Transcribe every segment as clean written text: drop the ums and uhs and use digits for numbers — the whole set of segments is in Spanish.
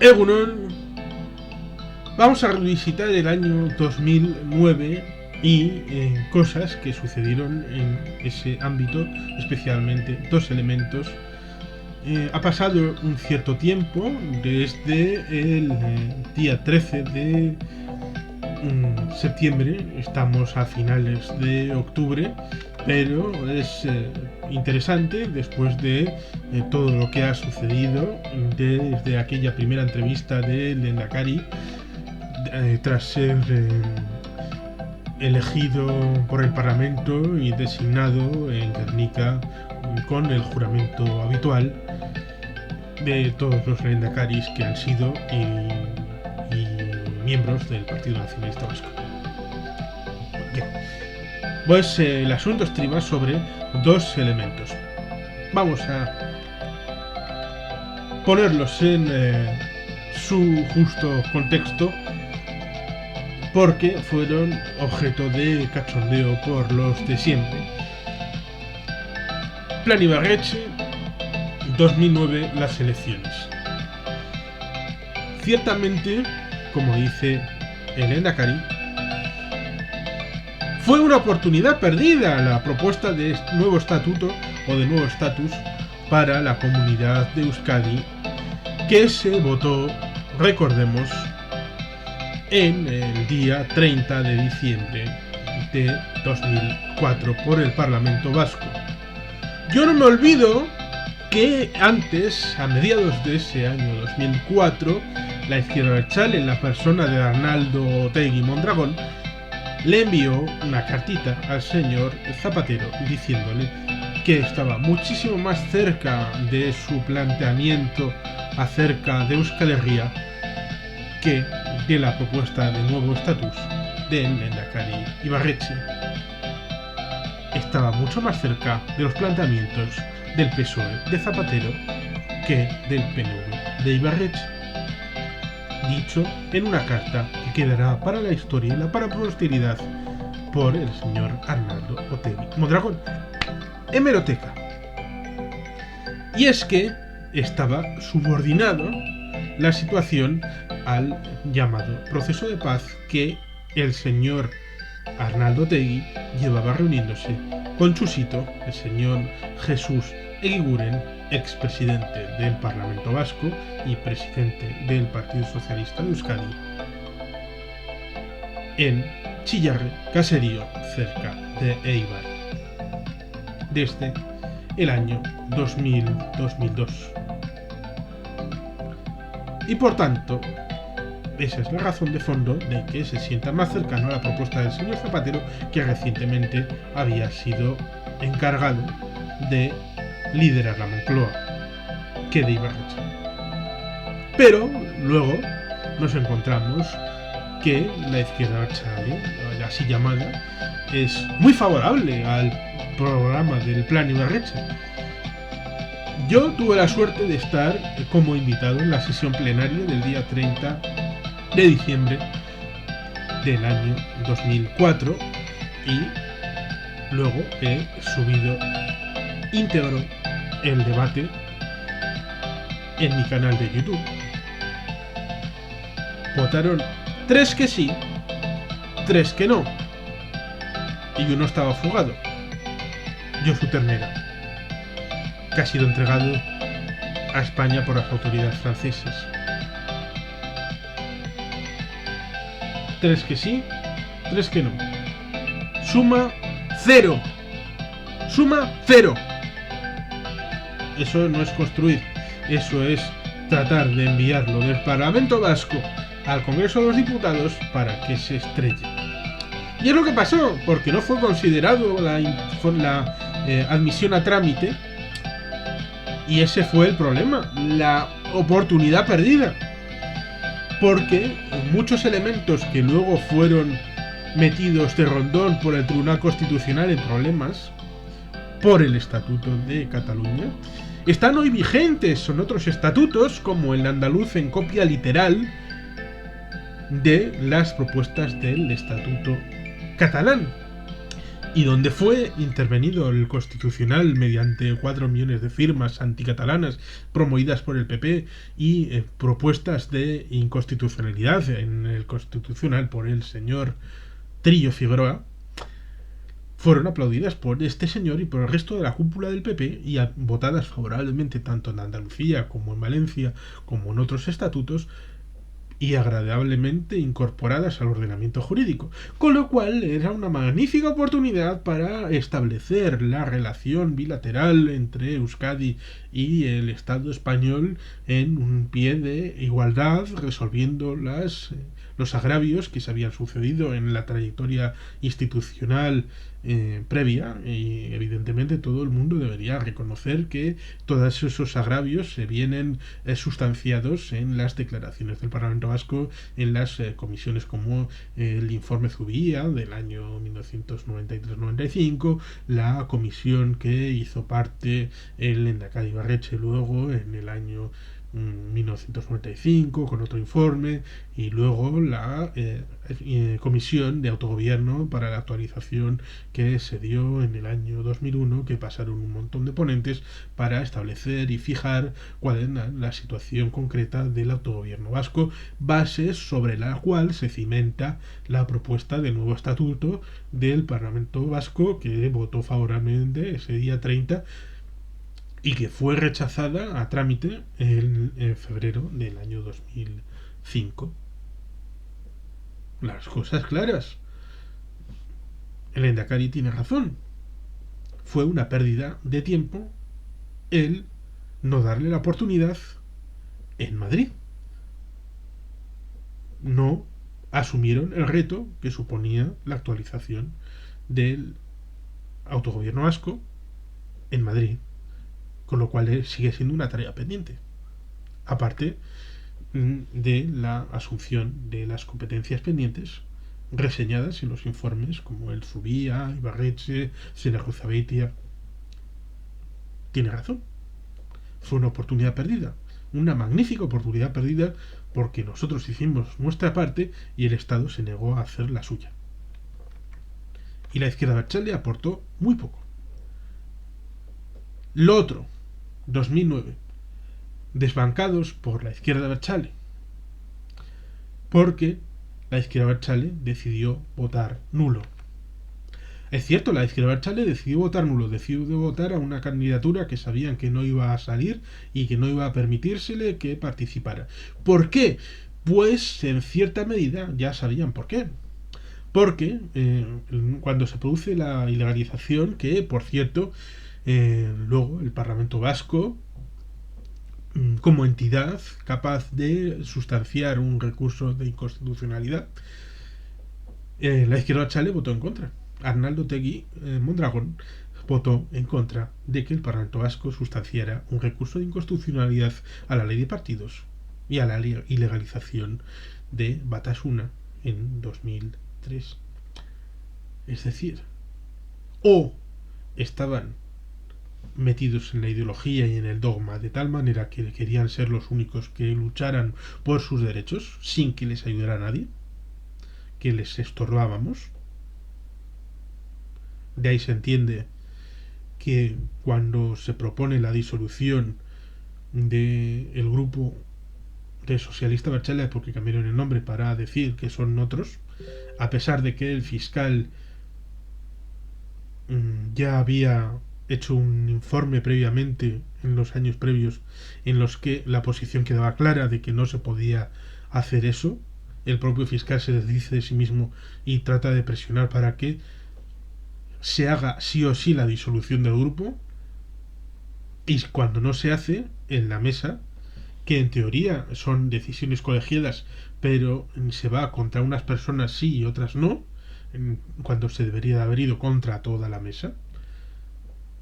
Egunon, vamos a revisitar el año 2009 y cosas que sucedieron en ese ámbito, especialmente dos elementos. Ha pasado un cierto tiempo desde el día 13 de septiembre, estamos a finales de octubre, pero es interesante después de todo lo que ha sucedido desde aquella primera entrevista de Lehendakari tras ser elegido por el Parlamento y designado en Guernica con el juramento habitual de todos los Lehendakaris que han sido y miembros del Partido Nacionalista Vasco. Bien. Pues el asunto estriba sobre dos elementos. Vamos a ponerlos en su justo contexto porque fueron objeto de cachondeo por los de siempre. Plan Ibarretxe, 2009, las elecciones. Ciertamente, como dice el Lehendakari, fue una oportunidad perdida la propuesta de nuevo estatuto o de nuevo estatus para la comunidad de Euskadi, que se votó, recordemos, en el día 30 de diciembre de 2004 por el Parlamento Vasco. Yo no me olvido que antes, a mediados de ese año 2004, la izquierda abertzale, en la persona de Arnaldo Otegi Mondragón, le envió una cartita al señor Zapatero diciéndole que estaba muchísimo más cerca de su planteamiento acerca de Euskal Herria que de la propuesta de nuevo estatus del Lehendakari Ibarretxe. Estaba mucho más cerca de los planteamientos del PSOE de Zapatero que del PNV de Ibarretxe. Dicho en una carta que quedará para la historia y para la posteridad por el señor Arnaldo Otegi Mondragón. Hemeroteca. Y es que estaba subordinado la situación al llamado proceso de paz que el señor Arnaldo Otegi llevaba reuniéndose con Chusito, el señor Jesús Eguiguren, expresidente del Parlamento Vasco y presidente del Partido Socialista de Euskadi, en Chillarre, caserío cerca de Eibar, desde el año 2000-2002. Y por tanto, esa es la razón de fondo de que se sienta más cercano a la propuesta del señor Zapatero, que recientemente había sido encargado de liderar la Moncloa, que de Ibarretxe. Pero luego nos encontramos que la izquierda abertzale, así llamada, es muy favorable al programa del Plan Ibarretxe. Yo tuve la suerte de estar como invitado en la sesión plenaria del día 30 de diciembre del año 2004 y luego he subido íntegro el debate en mi canal de YouTube. Votaron 3 que sí, 3 que no, y uno estaba fugado. Josu Ternera, que ha sido entregado a España por las autoridades francesas. 3 que sí, 3 que no. Suma 0. Suma 0. Eso no es construir, eso es tratar de enviarlo del Parlamento Vasco al Congreso de los Diputados para que se estrelle. Y es lo que pasó, porque no fue considerado la admisión a trámite, y ese fue el problema, la oportunidad perdida, porque muchos elementos que luego fueron metidos de rondón por el Tribunal Constitucional en problemas por el Estatuto de Cataluña están hoy vigentes. Son otros estatutos, como el andaluz, en copia literal de las propuestas del Estatuto catalán. y donde fue intervenido el Constitucional mediante 4 millones de firmas anticatalanas promovidas por el PP y propuestas de inconstitucionalidad en el Constitucional por el señor Trillo Figueroa, fueron aplaudidas por este señor y por el resto de la cúpula del PP y votadas favorablemente tanto en Andalucía como en Valencia como en otros estatutos, y agradablemente incorporadas al ordenamiento jurídico, con lo cual era una magnífica oportunidad para establecer la relación bilateral entre Euskadi y el Estado español en un pie de igualdad, resolviendo los agravios que se habían sucedido en la trayectoria institucional previa, y evidentemente todo el mundo debería reconocer que todos esos agravios se vienen sustanciados en las declaraciones del Parlamento Vasco, en las comisiones como el informe Zubía del año 1993-95, la comisión que hizo parte el Lehendakari Ibarretxe luego en el año 1995 con otro informe, y luego la comisión de autogobierno para la actualización que se dio en el año 2001, que pasaron un montón de ponentes para establecer y fijar cuál era la situación concreta del autogobierno vasco, bases sobre la cual se cimenta la propuesta del nuevo estatuto del Parlamento Vasco, que votó favorablemente ese día 30 y que fue rechazada a trámite en febrero del año 2005. Las cosas claras. El Lehendakari tiene razón. Fue una pérdida de tiempo el no darle la oportunidad en Madrid. No asumieron el reto que suponía la actualización del autogobierno vasco en Madrid, con lo cual sigue siendo una tarea pendiente, aparte de la asunción de las competencias pendientes reseñadas en los informes como el Zubía, Ibarretxe, Zenarruzabeitia. Tiene razón, fue una oportunidad perdida, una magnífica oportunidad perdida, porque nosotros hicimos nuestra parte y el Estado se negó a hacer la suya. Y la izquierda abertzale aportó muy poco. Lo otro, 2009, desbancados por la izquierda abertzale, porque la izquierda abertzale decidió votar nulo. Es cierto, la izquierda abertzale decidió votar nulo, decidió votar a una candidatura que sabían que no iba a salir y que no iba a permitírsele que participara. ¿Por qué? Pues en cierta medida ya sabían por qué. Porque cuando se produce la ilegalización, que por cierto, luego el Parlamento Vasco, como entidad capaz de sustanciar un recurso de inconstitucionalidad, la izquierda abertzale votó en contra. Arnaldo Otegi Mondragón votó en contra de que el Parlamento Vasco sustanciara un recurso de inconstitucionalidad a la ley de partidos y a la ilegalización de Batasuna en 2003. Es decir, o estaban metidos en la ideología y en el dogma de tal manera que querían ser los únicos que lucharan por sus derechos sin que les ayudara nadie, que les estorbábamos. De ahí se entiende que cuando se propone la disolución del grupo de Socialista Abertzale, porque cambiaron el nombre para decir que son otros, a pesar de que el fiscal ya había hecho un informe previamente en los años previos en los que la posición quedaba clara de que no se podía hacer eso, el propio fiscal se desdice de sí mismo y trata de presionar para que se haga sí o sí la disolución del grupo, y cuando no se hace en la mesa, que en teoría son decisiones colegiadas, pero se va contra unas personas sí y otras no, cuando se debería de haber ido contra toda la mesa,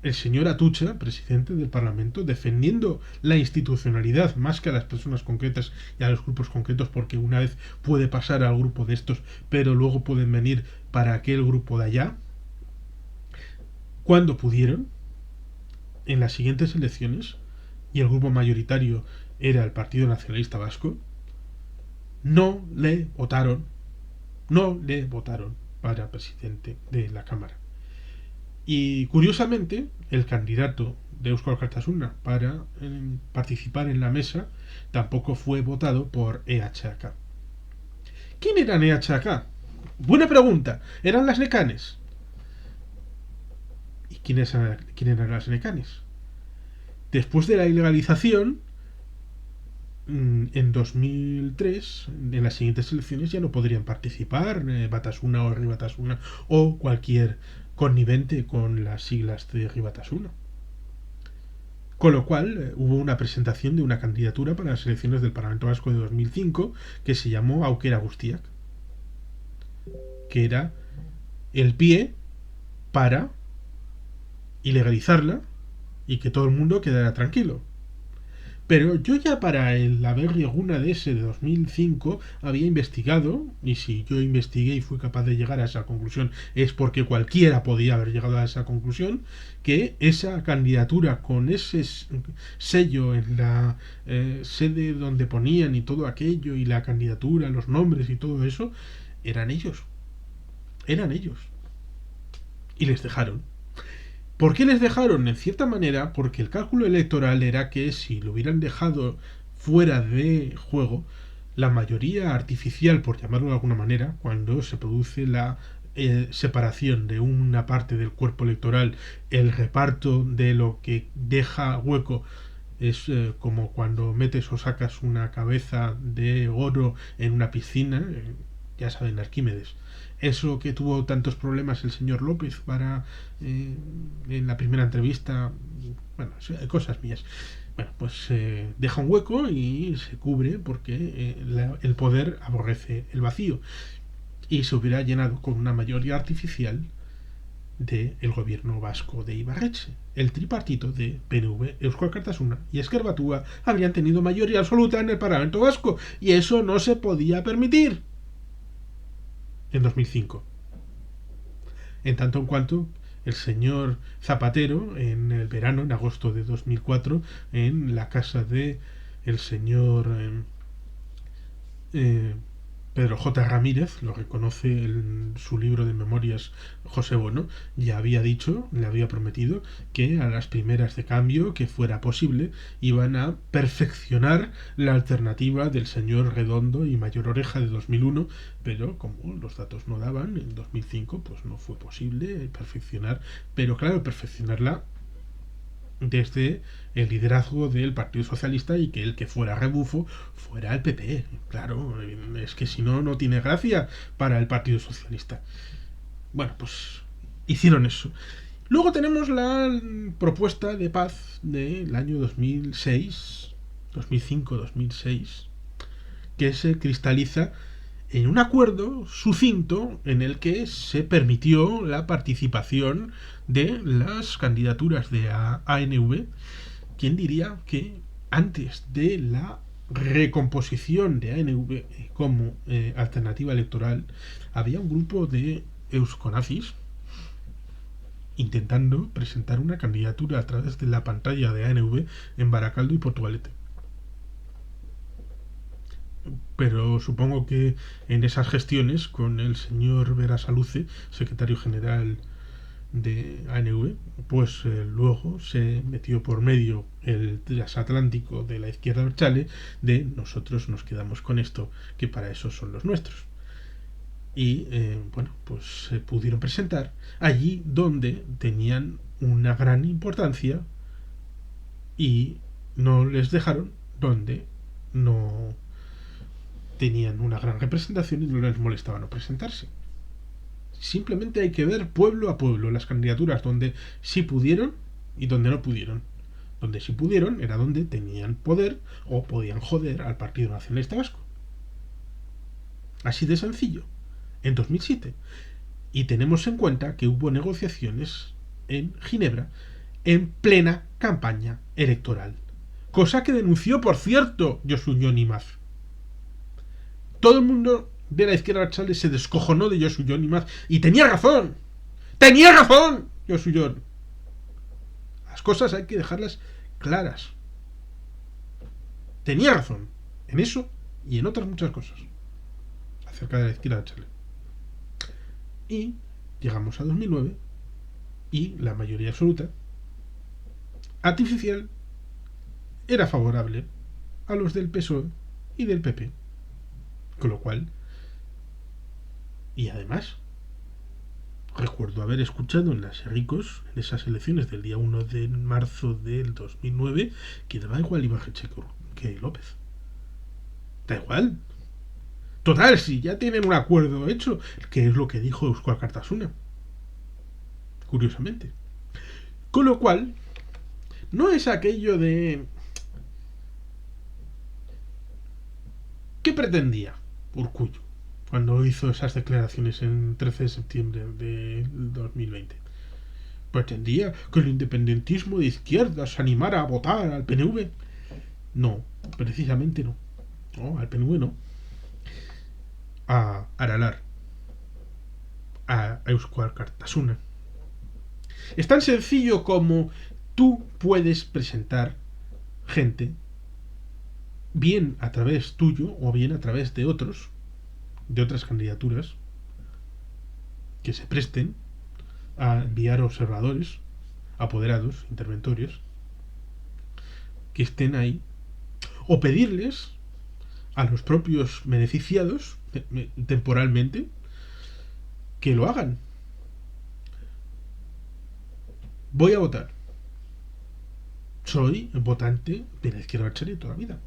el señor Atucha, presidente del Parlamento, defendiendo la institucionalidad más que a las personas concretas y a los grupos concretos, porque una vez puede pasar al grupo de estos, pero luego pueden venir para aquel grupo de allá, cuando pudieron, en las siguientes elecciones, y el grupo mayoritario era el Partido Nacionalista Vasco, no le votaron para presidente de la Cámara. Y curiosamente, el candidato de Eusko Alkartasuna para participar en la mesa tampoco fue votado por EHK. ¿Quién eran EHK? Buena pregunta. ¿Eran las Necanes? ¿Y quién eran las Necanes? Después de la ilegalización, en 2003, en las siguientes elecciones ya no podrían participar Batasuna o Ribatasuna o cualquier connivente con las siglas de Ribatasuna. Con lo cual hubo una presentación de una candidatura para las elecciones del Parlamento Vasco de 2005 que se llamó Aukera Guztiak, que era el pie para ilegalizarla y que todo el mundo quedara tranquilo. Pero yo ya para el Aberri Eguna de ese de 2005 había investigado, y si yo investigué y fui capaz de llegar a esa conclusión es porque cualquiera podía haber llegado a esa conclusión, que esa candidatura con ese sello en la sede donde ponían y todo aquello, y la candidatura, los nombres y todo eso, eran ellos. Eran ellos. Y les dejaron. ¿Por qué les dejaron? En cierta manera, porque el cálculo electoral era que si lo hubieran dejado fuera de juego, la mayoría artificial, por llamarlo de alguna manera, cuando se produce la separación de una parte del cuerpo electoral, el reparto de lo que deja hueco es como cuando metes o sacas una cabeza de oro en una piscina, ya saben, Arquímedes. Eso que tuvo tantos problemas el señor López para en la primera entrevista, bueno, cosas mías. Bueno, pues deja un hueco y se cubre porque el poder aborrece el vacío. Y se hubiera llenado con una mayoría artificial del gobierno vasco de Ibarretxe. El tripartito de PNV, Eusko Alkartasuna y Ezker Batua habrían tenido mayoría absoluta en el Parlamento Vasco y eso no se podía permitir en 2005. En tanto en cuanto el señor Zapatero, en el verano, en agosto de 2004, en la casa de el señor Pedro J. Ramírez, lo reconoce en su libro de memorias José Bono, ya había dicho, le había prometido que a las primeras de cambio que fuera posible iban a perfeccionar la alternativa del señor Redondo y Mayor Oreja de 2001, pero como los datos no daban, en 2005 pues no fue posible perfeccionar, pero claro, perfeccionarla desde el liderazgo del Partido Socialista y que el que fuera rebufo fuera el PP. Claro, es que si no, no tiene gracia para el Partido Socialista. Bueno, pues hicieron eso. Luego tenemos la propuesta de paz del año 2006, 2005-2006, que se cristaliza en un acuerdo sucinto en el que se permitió la participación de las candidaturas de ANV. ¿Quién diría que antes de la recomposición de ANV como alternativa electoral había un grupo de euskonazis intentando presentar una candidatura a través de la pantalla de ANV en Barakaldo y Portugalete? Pero supongo que en esas gestiones con el señor Berasaluce, secretario general de ANV, pues luego se metió por medio el transatlántico de la izquierda Berchale de nosotros nos quedamos con esto, que para eso son los nuestros. Y bueno, pues se pudieron presentar allí donde tenían una gran importancia y no les dejaron donde no tenían una gran representación y no les molestaba no presentarse. Simplemente hay que ver pueblo a pueblo las candidaturas donde sí pudieron y donde no pudieron. Donde sí pudieron era donde tenían poder o podían joder al Partido Nacionalista Vasco. Así de sencillo. En 2007. Y tenemos en cuenta que hubo negociaciones en Ginebra en plena campaña electoral. Cosa que denunció, por cierto, Josu Jon Imaz. Todo el mundo de la izquierda Berchale se descojonó de Josu Jon Imaz y tenía razón. ¡Tenía razón! Josu Jon. Las cosas hay que dejarlas claras. Tenía razón. En eso y en otras muchas cosas. Acerca de la izquierda Berchale. Y llegamos a 2009 y la mayoría absoluta artificial era favorable a los del PSOE y del PP. Con lo cual, y además, recuerdo haber escuchado en las Ricos, en esas elecciones del día 1 de marzo del 2009, que daba igual Ibarretxe que López. Da igual. Total, si ya tienen un acuerdo hecho, que es lo que dijo Eusko Alkartasuna. Curiosamente. Con lo cual, no es aquello de... ¿Qué pretendía Urkullu cuando hizo esas declaraciones en 13 de septiembre del 2020? ¿Pretendía que el independentismo de izquierdas animara a votar al PNV? No, precisamente no. No, al PNV no. A Aralar. A Eusko Alkartasuna. Es tan sencillo como tú puedes presentar gente, bien a través tuyo o bien a través de otros, de otras candidaturas, que se presten a enviar observadores, apoderados, interventores, que estén ahí, o pedirles a los propios beneficiados temporalmente que lo hagan. Voy a votar. Soy votante de la izquierda abertzale toda la vida.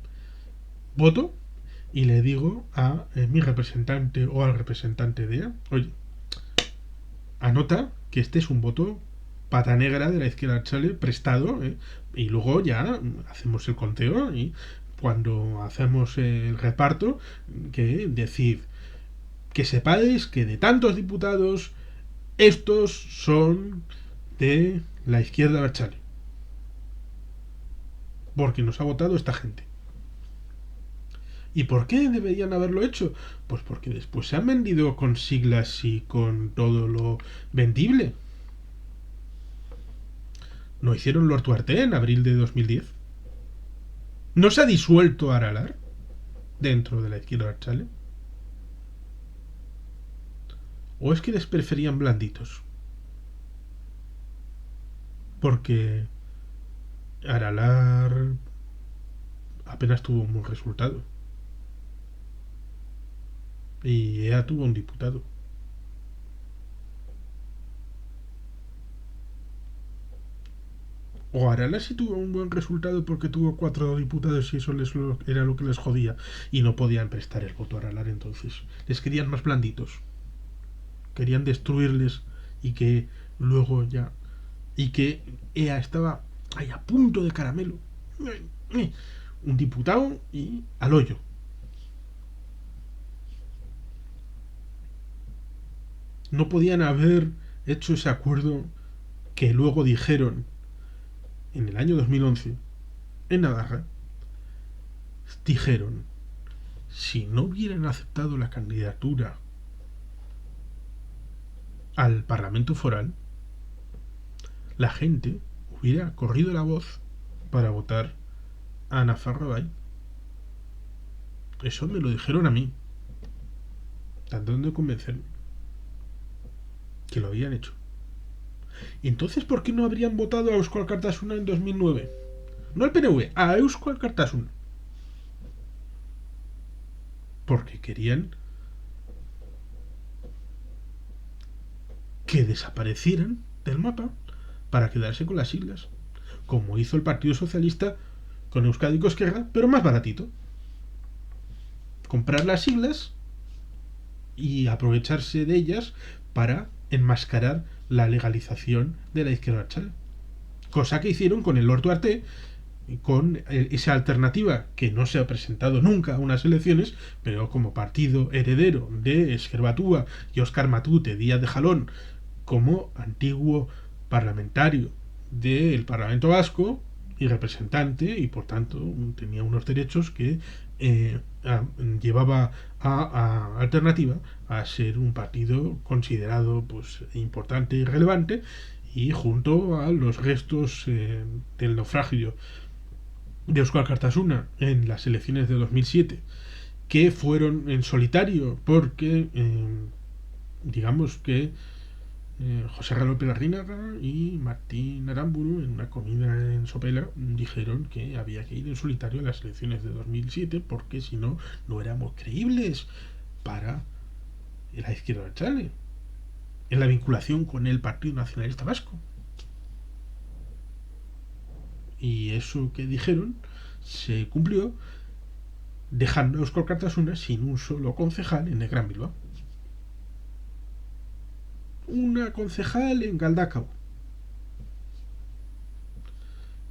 Voto y le digo a mi representante o al representante de ella, oye, anota que este es un voto pata negra de la izquierda abertzale prestado, y luego ya hacemos el conteo y cuando hacemos el reparto, que decid que sepáis que de tantos diputados estos son de la izquierda abertzale, porque nos ha votado esta gente. ¿Y por qué deberían haberlo hecho? Pues porque después se han vendido con siglas y con todo lo vendible. ¿No hicieron Lord Duarte en abril de 2010? ¿No se ha disuelto Aralar dentro de la izquierda abertzale? ¿O es que les preferían blanditos? Porque Aralar apenas tuvo un buen resultado. Y EA tuvo un diputado. O Aralar sí tuvo un buen resultado porque tuvo 4 diputados y eso era lo que les jodía. Y no podían prestar el voto a Aralar entonces. Les querían más blanditos. Querían destruirles y que luego ya... Y que EA estaba ahí a punto de caramelo. Un diputado y al hoyo. No podían haber hecho ese acuerdo que luego dijeron en el año 2011 en Navarra. Dijeron, si no hubieran aceptado la candidatura al Parlamento Foral, la gente hubiera corrido la voz para votar a Nafarroa. Eso me lo dijeron a mí, tratando de convencerme que lo habían hecho. ¿Y entonces por qué no habrían votado a Eusko Alkartasuna en 2009? No al PNV, a Eusko Alkartasuna. Porque querían que desaparecieran del mapa para quedarse con las siglas, como hizo el Partido Socialista con Euskadi Esquerra, pero más baratito. Comprar las siglas y aprovecharse de ellas para enmascarar la legalización de la izquierda abertzale. Cosa que hicieron con el Lord Duarte, con esa alternativa que no se ha presentado nunca a unas elecciones, pero como partido heredero de Ezker Batua y Óscar Matute Díaz de Jalón, como antiguo parlamentario del Parlamento Vasco y representante, y por tanto tenía unos derechos que llevaba a Alternativa a ser un partido considerado pues importante y relevante, y junto a los restos del naufragio de Eusko Alkartasuna en las elecciones de 2007, que fueron en solitario porque digamos que José López Larrinaga y Martín Aramburu, en una comida en Sopela, dijeron que había que ir en solitario a las elecciones de 2007 porque si no, no éramos creíbles para la izquierda de Chale en la vinculación con el Partido Nacionalista Vasco. Y eso que dijeron se cumplió, dejando a Eusko Alkartasuna sin un solo concejal en el Gran Bilbao. Una concejal en Galdacao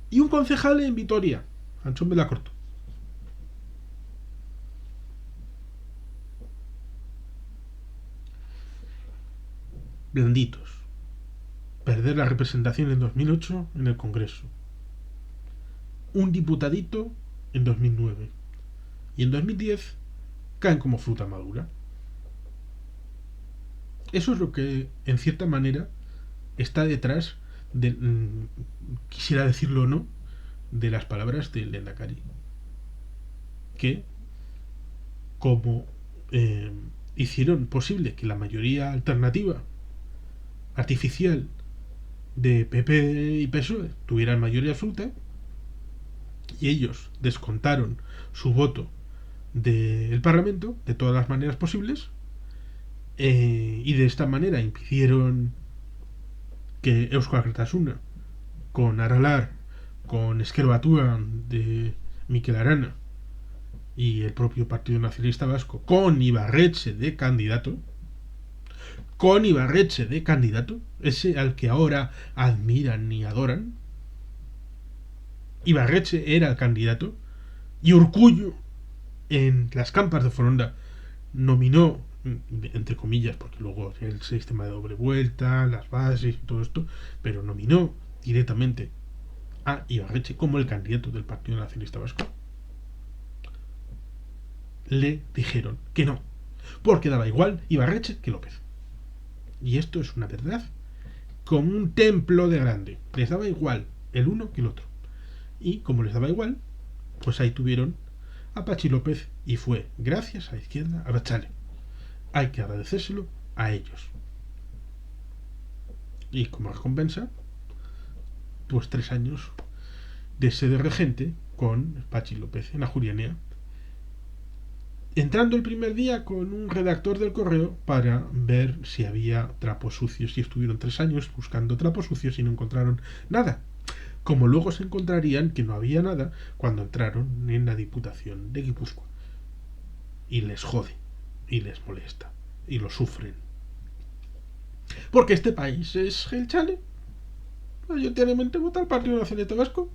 y un concejal en Vitoria, Anchón Belacorto. Blanditos. Perder la representación en 2008 en el Congreso. Un diputadito en 2009. Y en 2010 caen como fruta madura. Eso es lo que, en cierta manera, está detrás de, quisiera decirlo o no, de las palabras del Lehendakari. Que, como hicieron posible que la mayoría alternativa artificial de PP y PSOE tuvieran mayoría absoluta y ellos descontaron su voto del Parlamento de todas las maneras posibles, y de esta manera impidieron que Eusko Alkartasuna, con Aralar, con Ezker Batua de Mikel Arana y el propio Partido Nacionalista Vasco, con Ibarretxe de candidato, ese al que ahora admiran y adoran. Ibarretxe era el candidato y Urkullu, en las campas de Foronda, nominó, entre comillas, porque luego el sistema de doble vuelta, las bases y todo esto, pero nominó directamente a Ibarretxe como el candidato del Partido Nacionalista Vasco. Le dijeron que no, porque daba igual Ibarretxe que López. Y esto es una verdad como un templo de grande. Les daba igual el uno que el otro. Y como les daba igual, pues ahí tuvieron a Patxi López y fue gracias a la izquierda Abertzale. Hay que agradecérselo a ellos. Y como recompensa, pues 3 años de ser regente con Patxi López en Ajurianea, entrando el primer día con un redactor del correo para ver si había trapos sucios, y estuvieron 3 años buscando trapos sucios y no encontraron nada, como luego se encontrarían que no había nada cuando entraron en la Diputación de Guipúzcoa. Y les jode, y les molesta, y lo sufren. Porque este país es Gelchale. Mayoritariamente vota el Partido Nacionalista Vasco.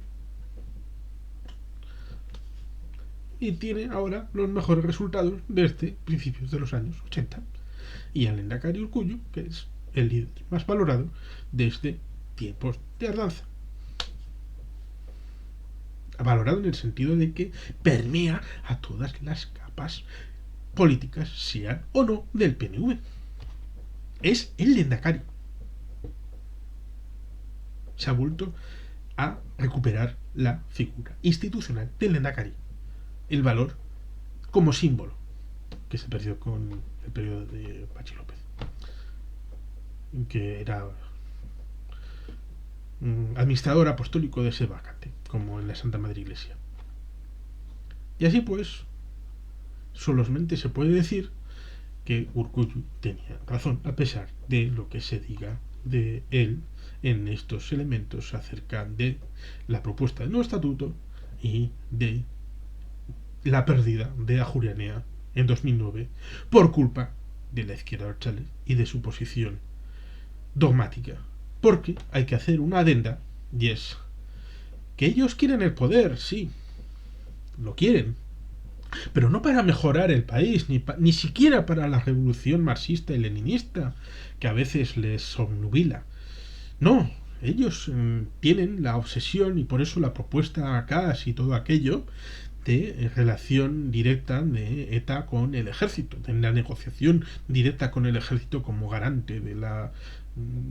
Y tiene ahora los mejores resultados desde principios de los años 80. Y al Lehendakari Urkullu, que es el líder más valorado desde tiempos de Ardanza. Valorado en el sentido de que permea a todas las capas políticas, sean o no del PNV. Es el Lehendakari. Se ha vuelto a recuperar la figura institucional del Lehendakari, el valor como símbolo que se perdió con el periodo de Patxi López, que era administrador apostólico de ese vacante, como en la Santa Madre Iglesia. Y así pues, solamente se puede decir que Urkullu tenía razón, a pesar de lo que se diga de él en estos elementos acerca de la propuesta del nuevo estatuto y de la pérdida de Ajurianea en 2009 por culpa de la izquierda abertzale y de su posición dogmática. Porque hay que hacer una adenda, y es que ellos quieren el poder, sí, lo quieren, pero no para mejorar el país, ni siquiera para la revolución marxista y leninista que a veces les obnubila. No, ellos tienen la obsesión, y por eso la propuesta acá y todo aquello, de relación directa de ETA con el ejército, de la negociación directa con el ejército como garante de la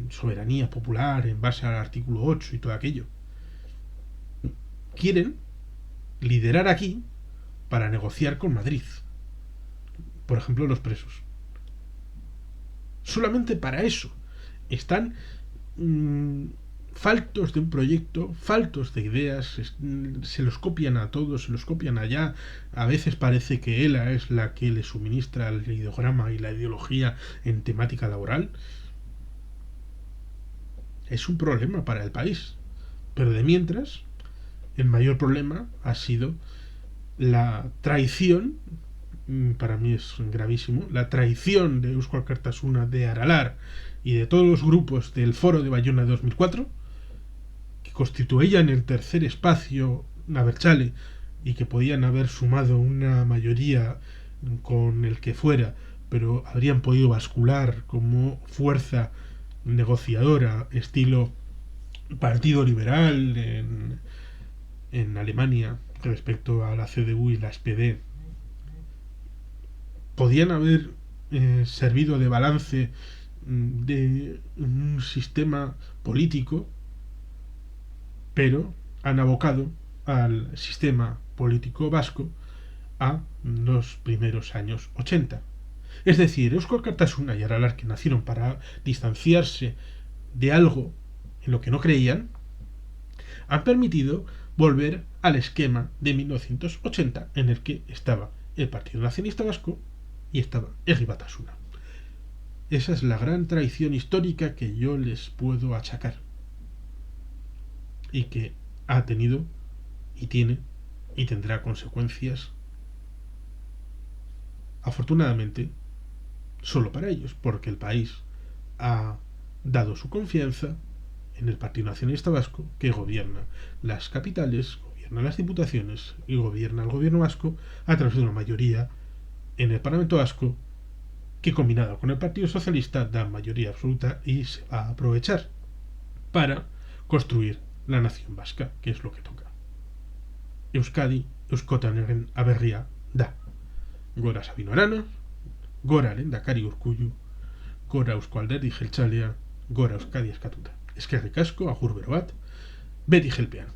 soberanía popular en base al artículo 8 y todo aquello. Quieren liderar aquí para negociar con Madrid, por ejemplo, los presos. Solamente para eso. están faltos de un proyecto, faltos de ideas, se los copian a todos, se los copian allá. A veces parece que ELA es la que le suministra el ideograma y la ideología en temática laboral. Es un problema para el país. Pero de mientras, el mayor problema ha sido la traición, para mí es gravísimo, la traición de Eusko Alkartasuna, de Aralar y de todos los grupos del Foro de Bayona de 2004, que constituían el tercer espacio Abertzale y que podían haber sumado una mayoría con el que fuera, pero habrían podido bascular como fuerza negociadora estilo Partido Liberal en Alemania respecto a la CDU y la SPD. Podían haber servido de balance de un sistema político, pero han abocado al sistema político vasco a los primeros años 80. Es decir, Eusko Alkartasuna y Aralar, que nacieron para distanciarse de algo en lo que no creían, han permitido volver al esquema de 1980 en el que estaba el Partido Nacionalista Vasco y estaba Herri Batasuna. Esa es la gran traición histórica que yo les puedo achacar y que ha tenido y tiene y tendrá consecuencias, afortunadamente, solo para ellos, porque el país ha dado su confianza en el Partido Nacionalista Vasco, que gobierna las capitales, gobierna las diputaciones y gobierna el gobierno vasco a través de una mayoría en el Parlamento Vasco que, combinada con el Partido Socialista, da mayoría absoluta y se va a aprovechar para construir la nación vasca, que es lo que toca. Euskadi, Euskotanen aberria da. Gora Sabino Arana, gora Lehendakari Urkullu, gora Eusko Alderdi Jeltzalea, gora Euskadi eskatuta. Eskerrik asko, agur bero bat, beti jelpean.